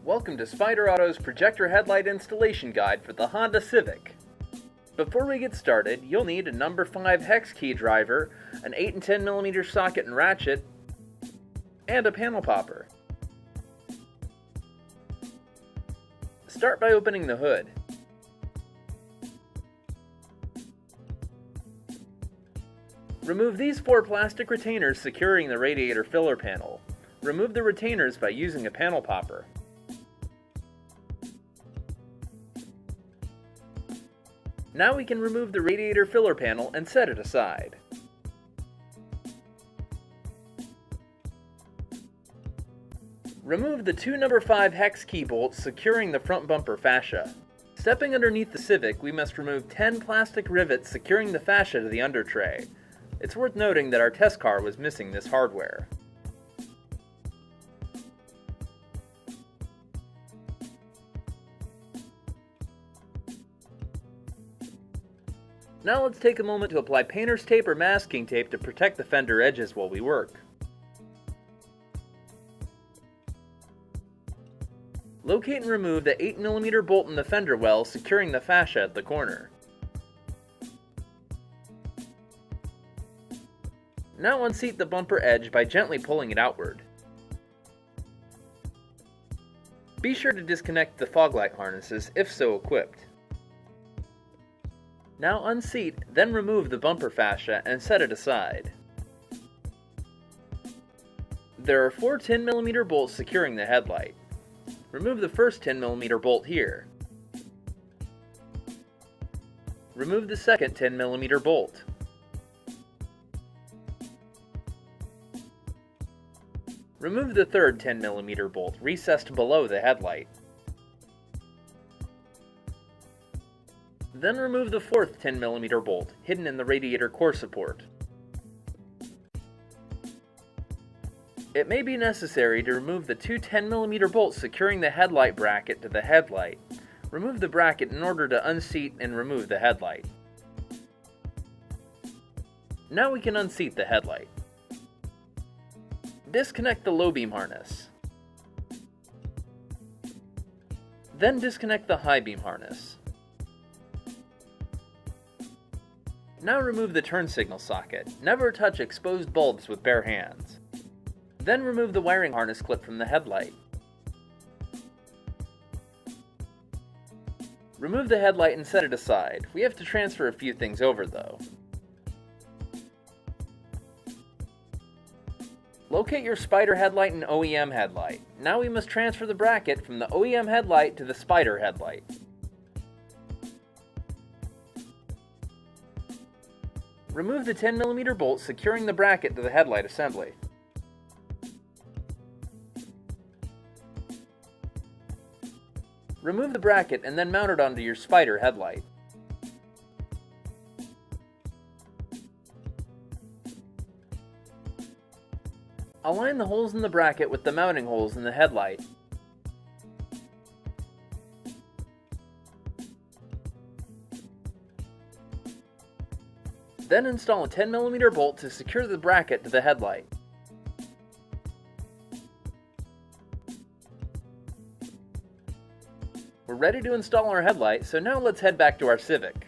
Welcome to Spyder Auto's projector headlight installation guide for the Honda Civic. Before we get started, you'll need a number 5 hex key driver, an 8 and 10mm socket and ratchet, and a panel popper. Start by opening the hood. Remove these 4 plastic retainers securing the radiator filler panel. Remove the retainers by using a panel popper. Now we can remove the radiator filler panel and set it aside. Remove the 2 number 5 hex key bolts securing the front bumper fascia. Stepping underneath the Civic, we must remove 10 plastic rivets securing the fascia to the under tray. It's worth noting that our test car was missing this hardware. Now let's take a moment to apply painter's tape or masking tape to protect the fender edges while we work. Locate and remove the 8mm bolt in the fender well securing the fascia at the corner. Now unseat the bumper edge by gently pulling it outward. Be sure to disconnect the fog light harnesses if so equipped. Now unseat, then remove the bumper fascia and set it aside. There are 4 10mm bolts securing the headlight. Remove the first 10mm bolt here. Remove the second 10mm bolt. Remove the third 10mm bolt recessed below the headlight. Then remove the fourth 10mm bolt, hidden in the radiator core support. It may be necessary to remove the 2 10mm bolts securing the headlight bracket to the headlight. Remove the bracket in order to unseat and remove the headlight. Now we can unseat the headlight. Disconnect the low beam harness. Then disconnect the high beam harness. Now remove the turn signal socket. Never touch exposed bulbs with bare hands. Then remove the wiring harness clip from the headlight. Remove the headlight and set it aside. We have to transfer a few things over though. Locate your Spyder headlight and OEM headlight. Now we must transfer the bracket from the OEM headlight to the Spyder headlight. Remove the 10mm bolt securing the bracket to the headlight assembly. Remove the bracket and then mount it onto your Spyder headlight. Align the holes in the bracket with the mounting holes in the headlight. Then install a 10mm bolt to secure the bracket to the headlight. We're ready to install our headlight, so now let's head back to our Civic.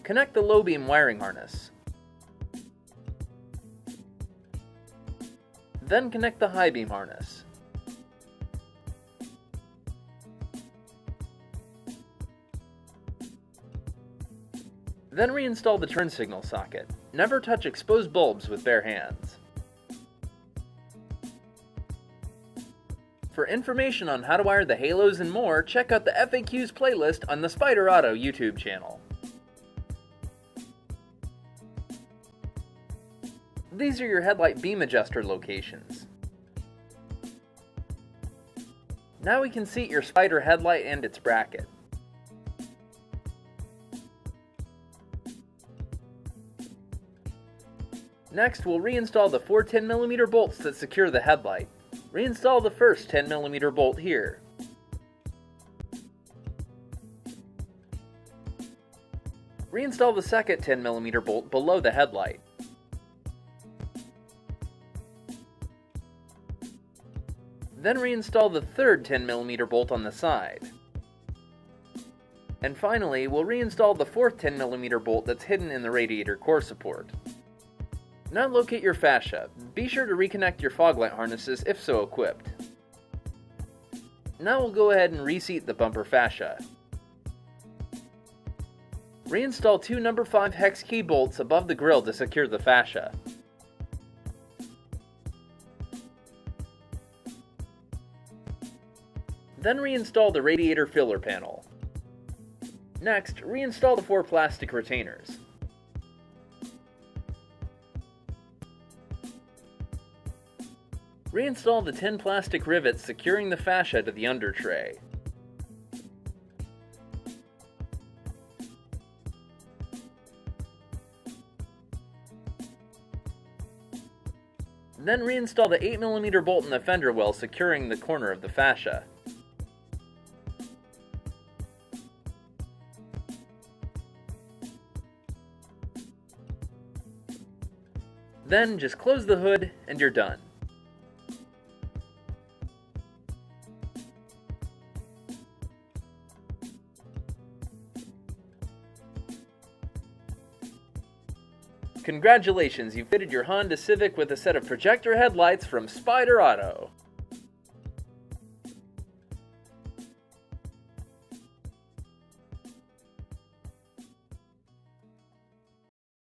Connect the low beam wiring harness. Then connect the high beam harness. Then reinstall the turn signal socket. Never touch exposed bulbs with bare hands. For information on how to wire the halos and more, check out the FAQs playlist on the Spyder Auto YouTube channel. These are your headlight beam adjuster locations. Now we can seat your Spyder headlight and its bracket. Next, we'll reinstall the 4 10mm bolts that secure the headlight. Reinstall the first 10mm bolt here. Reinstall the second 10mm bolt below the headlight. Then reinstall the third 10mm bolt on the side. And finally, we'll reinstall the fourth 10mm bolt that's hidden in the radiator core support. Now locate your fascia. Be sure to reconnect your fog light harnesses if so equipped. Now we'll go ahead and reseat the bumper fascia. Reinstall two number 5 hex key bolts above the grille to secure the fascia. Then reinstall the radiator filler panel. Next, reinstall the 4 plastic retainers. Reinstall the 10 plastic rivets securing the fascia to the under tray. Then reinstall the 8mm bolt in the fender well securing the corner of the fascia. Then just close the hood and you're done. Congratulations, you've fitted your Honda Civic with a set of projector headlights from Spyder Auto.